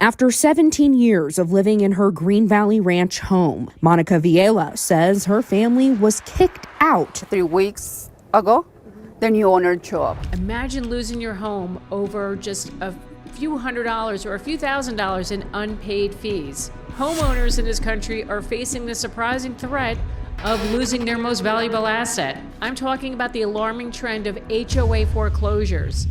After 17 years of living in her Green Valley Ranch home, Monica Viela says her family was kicked out 3 weeks ago. The new owner showed up. Imagine losing your home over just a few $100s or a few $1,000s in unpaid fees. Homeowners in this country are facing the surprising threat of losing their most valuable asset. I'm talking about the alarming trend of HOA foreclosures.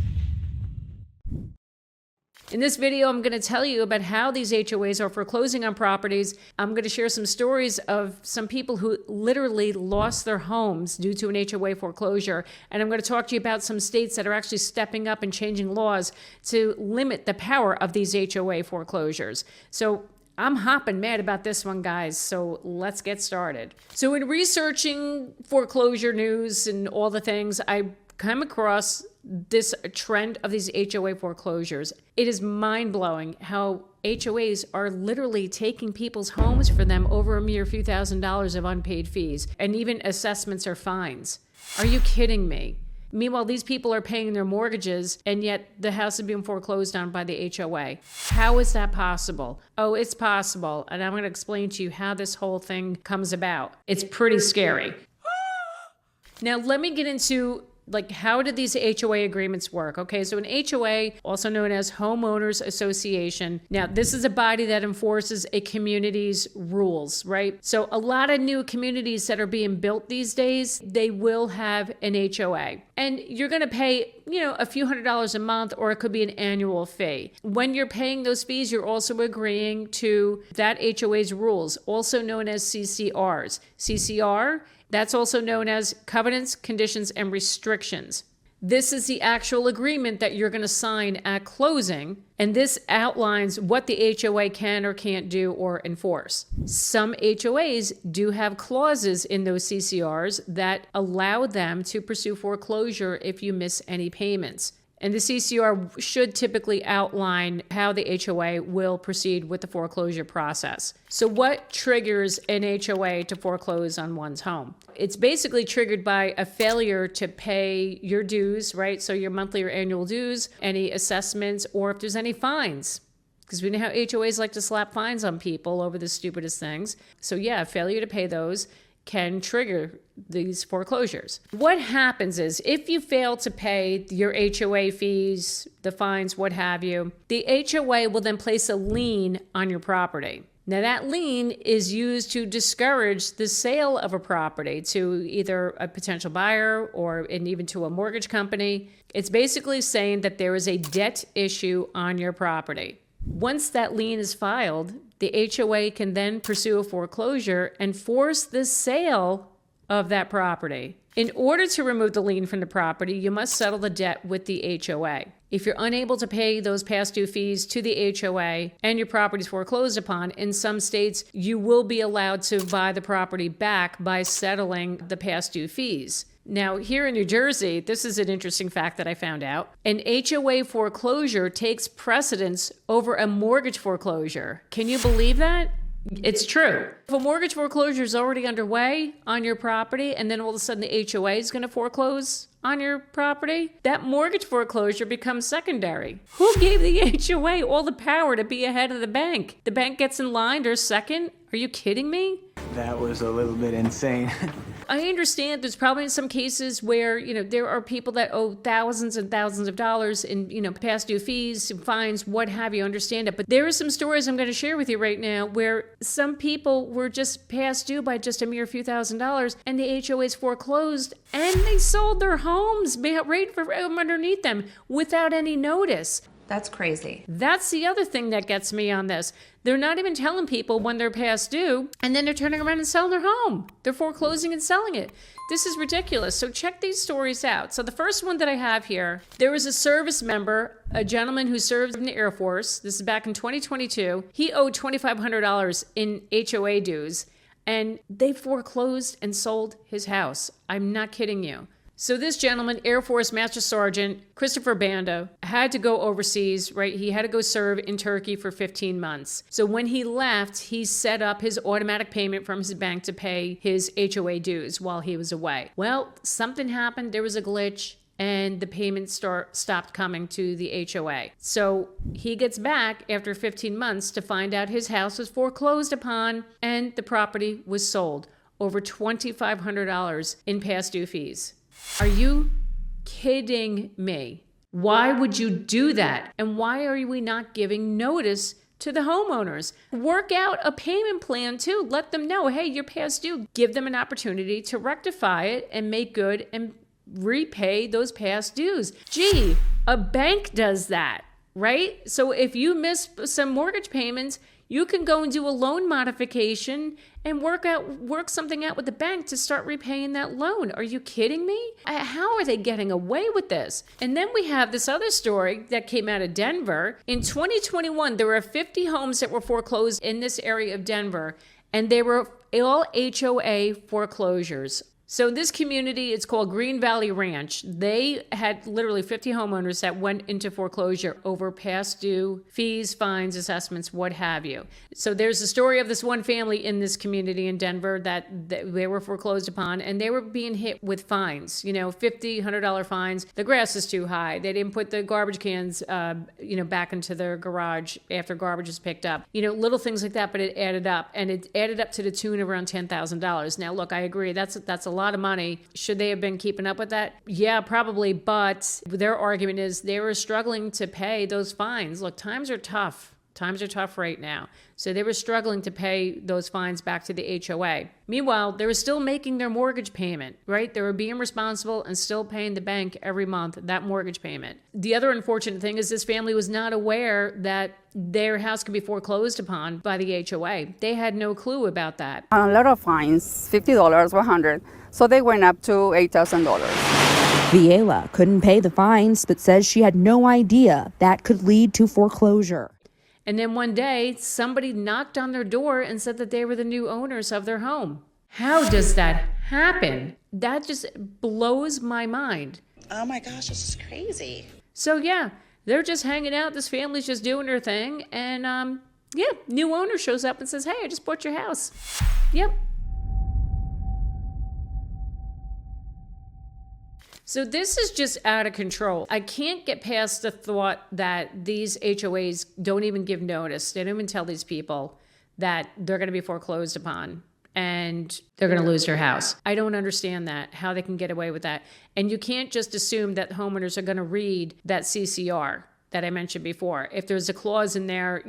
In this video, I'm going to tell you about how these HOAs are foreclosing on properties. I'm going to share some stories of some people who literally lost their homes due to an HOA foreclosure. And I'm going to talk to you about some states that are actually stepping up and changing laws to limit the power of these HOA foreclosures. So I'm hopping mad about this one, guys, so let's get started. So in researching foreclosure news and all the things, I come across this trend of these HOA foreclosures. It is mind-blowing how HOAs are literally taking people's homes for them over a mere few $1,000s of unpaid fees, and even assessments or fines. Are you kidding me? Meanwhile, these people are paying their mortgages, and yet the house is being foreclosed on by the HOA. How is that possible? Oh, it's possible, and I'm going to explain to you how this whole thing comes about. It's pretty scary. Now, let me get into how did these HOA agreements work? Okay, so an HOA, also known as Homeowners Association. Now, this is a body that enforces a community's rules, right? So a lot of new communities that are being built these days, they will have an HOA. And you're going to pay, a few $100s a month, or it could be an annual fee. When you're paying those fees, you're also agreeing to that HOA's rules, also known as CCRs. CCR, that's also known as covenants, conditions, and restrictions. This is the actual agreement that you're going to sign at closing, and this outlines what the HOA can or can't do or enforce. Some HOAs do have clauses in those CCRs that allow them to pursue foreclosure if you miss any payments. And the CCR should typically outline how the HOA will proceed with the foreclosure process. So what triggers an HOA to foreclose on one's home? It's basically triggered by a failure to pay your dues, right? So your monthly or annual dues, any assessments, or if there's any fines. Because we know how HOAs like to slap fines on people over the stupidest things. So yeah, failure to pay those can trigger these foreclosures. What happens is if you fail to pay your HOA fees, the fines, what have you, the HOA will then place a lien on your property. Now that lien is used to discourage the sale of a property to either a potential buyer and even to a mortgage company. It's basically saying that there is a debt issue on your property. Once that lien is filed, the HOA can then pursue a foreclosure and force the sale of that property. In order to remove the lien from the property, you must settle the debt with the HOA. If you're unable to pay those past due fees to the HOA and your property is foreclosed upon, in some states, you will be allowed to buy the property back by settling the past due fees. Now, here in New Jersey, this is an interesting fact that I found out. An HOA foreclosure takes precedence over a mortgage foreclosure. Can you believe that? It's true. If a mortgage foreclosure is already underway on your property and then all of a sudden the HOA is going to foreclose on your property, that mortgage foreclosure becomes secondary. Who gave the HOA all the power to be ahead of the bank? The bank gets in line, they're second? Are you kidding me? That was a little bit insane. I understand there's probably some cases where, there are people that owe thousands and thousands of dollars in, past due fees, fines, what have you, understand it. But there are some stories I'm going to share with you right now where some people were just past due by just a mere few $1,000s and the HOAs foreclosed and they sold their homes right from underneath them without any notice. That's crazy. That's the other thing that gets me on this. They're not even telling people when they're past due, and then they're turning around and selling their home. They're foreclosing and selling it. This is ridiculous. So check these stories out. So the first one that I have here, there was a service member, a gentleman who served in the Air Force. This is back in 2022. He owed $2,500 in HOA dues, and they foreclosed and sold his house. I'm not kidding you. So this gentleman, Air Force Master Sergeant Christopher Banda, had to go overseas, right? He had to go serve in Turkey for 15 months. So when he left, he set up his automatic payment from his bank to pay his HOA dues while he was away. Well, something happened. There was a glitch. and the payments stopped coming to the HOA. So he gets back after 15 months to find out his house was foreclosed upon and the property was sold. Over $2,500 in past due fees. Are you kidding me? Why would you do that? And why are we not giving notice to the homeowners? Work out a payment plan too. Let them know, hey, you're past due. Give them an opportunity to rectify it and make good and repay those past dues. Gee, a bank does that, right? So if you miss some mortgage payments, you can go and do a loan modification and work something out with the bank to start repaying that loan. Are you kidding me? How are they getting away with this? And then we have this other story that came out of Denver. In 2021, there were 50 homes that were foreclosed in this area of Denver, and they were all HOA foreclosures. So this community, it's called Green Valley Ranch. They had literally 50 homeowners that went into foreclosure over past due fees, fines, assessments, what have you. So there's a story of this one family in this community in Denver that they were foreclosed upon, and they were being hit with fines, $50, $100 fines. The grass is too high. They didn't put the garbage cans, back into their garage after garbage is picked up. Little things like that, but it added up, and it added up to the tune of around $10,000. Now, look, I agree. That's a lot of money. Should they have been keeping up with that? Yeah, probably. But their argument is they were struggling to pay those fines. Look, times are tough. Times are tough right now. So they were struggling to pay those fines back to the HOA. Meanwhile, they were still making their mortgage payment, right? They were being responsible and still paying the bank every month that mortgage payment. The other unfortunate thing is this family was not aware that their house could be foreclosed upon by the HOA. They had no clue about that. A lot of fines, $50, $100. So they went up to $8,000. Viela couldn't pay the fines, but says she had no idea that could lead to foreclosure. And then one day, somebody knocked on their door and said that they were the new owners of their home. How does that happen? That just blows my mind. Oh my gosh, this is crazy. So yeah, they're just hanging out. This family's just doing their thing. And new owner shows up and says, hey, I just bought your house. Yep. So this is just out of control. I can't get past the thought that these HOAs don't even give notice. They don't even tell these people that they're going to be foreclosed upon and they're going to lose their house. I don't understand that, how they can get away with that. And you can't just assume that homeowners are going to read that CCR that I mentioned before. If there's a clause in there,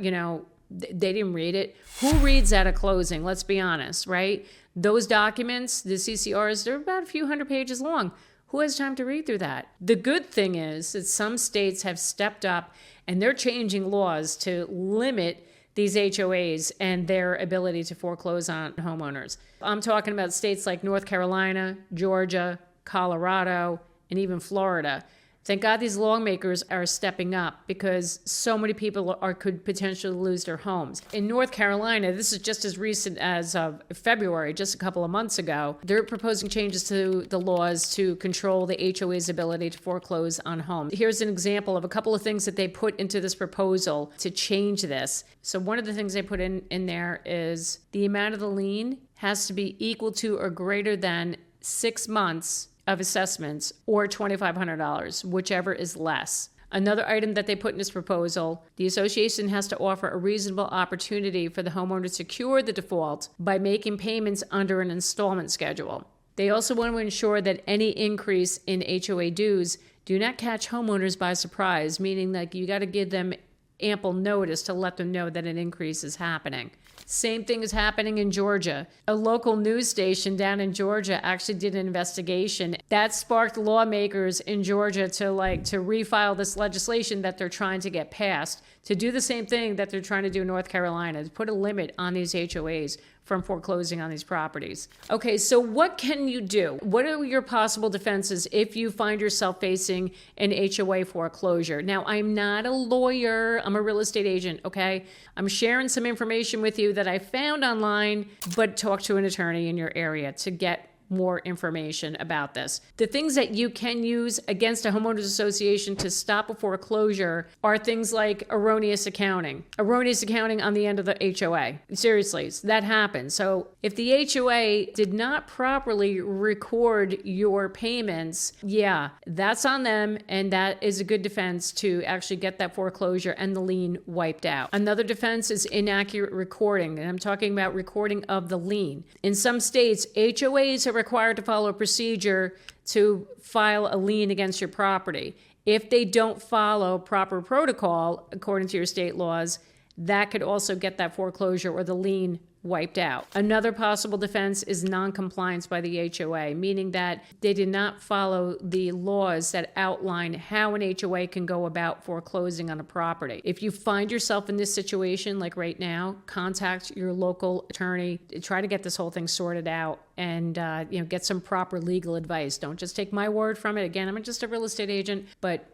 they didn't read it. Who reads that at closing? Let's be honest, right? Those documents, the CCRs, they're about a few hundred pages long. Who has time to read through that? The good thing is that some states have stepped up and they're changing laws to limit these HOAs and their ability to foreclose on homeowners. I'm talking about states like North Carolina, Georgia, Colorado, and even Florida. Thank God these lawmakers are stepping up because so many people could potentially lose their homes. In North Carolina, this is just as recent as February, just a couple of months ago, they're proposing changes to the laws to control the HOA's ability to foreclose on homes. Here's an example of a couple of things that they put into this proposal to change this. So one of the things they put in there is the amount of the lien has to be equal to or greater than 6 months of assessments or $2,500, whichever is less. Another item that they put in this proposal, the association has to offer a reasonable opportunity for the homeowner to cure the default by making payments under an installment schedule. They also want to ensure that any increase in HOA dues do not catch homeowners by surprise, meaning like you got to give them ample notice to let them know that an increase is happening. Same thing is happening in Georgia. A local news station down in Georgia actually did an investigation that sparked lawmakers in Georgia to refile this legislation that they're trying to get passed, to do the same thing that they're trying to do in North Carolina, to put a limit on these HOAs from foreclosing on these properties. Okay, so what can you do? What are your possible defenses if you find yourself facing an HOA foreclosure? Now, I'm not a lawyer, I'm a real estate agent, okay? I'm sharing some information with you that I found online, but talk to an attorney in your area to get more information about this. The things that you can use against a homeowners association to stop a foreclosure are things like erroneous accounting on the end of the HOA. Seriously, that happens. So if the HOA did not properly record your payments, yeah, that's on them, and that is a good defense to actually get that foreclosure and the lien wiped out. Another defense is inaccurate recording, and I'm talking about recording of the lien. In some states, HOAs are required to follow a procedure to file a lien against your property. If they don't follow proper protocol, according to your state laws, that could also get that foreclosure or the lien wiped out. Another possible defense is non-compliance by the HOA, meaning that they did not follow the laws that outline how an HOA can go about foreclosing on a property. If you find yourself in this situation, like right now, contact your local attorney, try to get this whole thing sorted out, and get some proper legal advice. Don't just take my word from it. Again, I'm just a real estate agent, but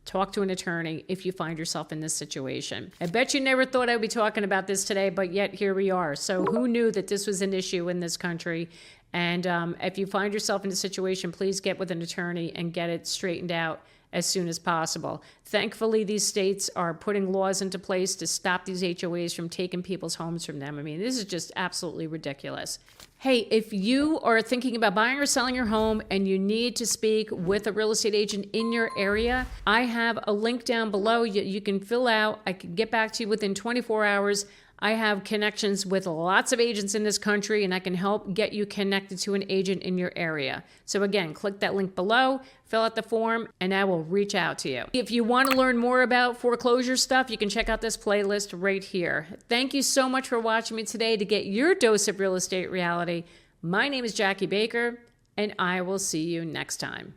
talk to an attorney if you find yourself in this situation. I bet you never thought I'd be talking about this today, but yet here we are. So who knew that this was an issue in this country? And if you find yourself in a situation, please get with an attorney and get it straightened out as soon as possible. Thankfully, these states are putting laws into place to stop these HOAs from taking people's homes from them. I mean, this is just absolutely ridiculous. Hey, if you are thinking about buying or selling your home and you need to speak with a real estate agent in your area, I have a link down below you can fill out. I can get back to you within 24 hours. I have connections with lots of agents in this country, and I can help get you connected to an agent in your area. So again, click that link below, fill out the form, and I will reach out to you. If you want to learn more about foreclosure stuff, you can check out this playlist right here. Thank you so much for watching me today to get your dose of real estate reality. My name is Jackie Baker, and I will see you next time.